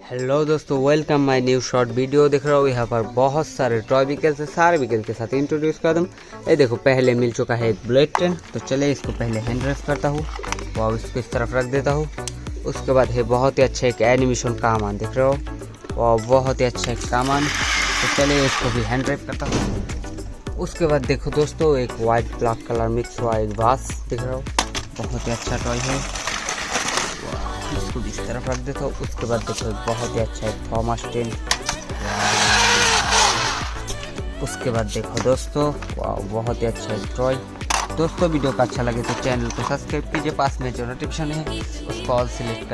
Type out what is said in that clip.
Hello दोस्तों, welcome my new short video. देख रहे हो यहाँ पर बहुत सारे टॉय व्हीकल्स है, सारे व्हीकल के साथ इंट्रोड्यूस कर दूँ। ये देखो, पहले मिल चुका है एक बुलेट ट्रेन। तो चले इसको पहले हैंड रेस करता हूँ और इसको इस तरफ रख देता हूँ। उसके बाद है बहुत ही अच्छा एक एनिमेशन कामान, देख रहे हो, और बहुत ही अच्छा एक सामान। तो चले इसको भी हैंड रेस करता हूँ। उसके बाद देखो दोस्तों, एक वाइट ब्लैक कलर मिक्स हुआ एक वास, देख रहे हो, बहुत ही अच्छा टॉय है। इसको इस तरफ रख देता हूँ। उसके बाद देखो बहुत ही अच्छा है थॉमस ट्रेन। उसके बाद देखो दोस्तों, वाह, बहुत ही अच्छा है टॉय। दोस्तों वीडियो का अच्छा लगे तो चैनल को सब्सक्राइब कीजिए, पास में जो नोटिफिकेशन है उसको ऑल सिलेक्ट कर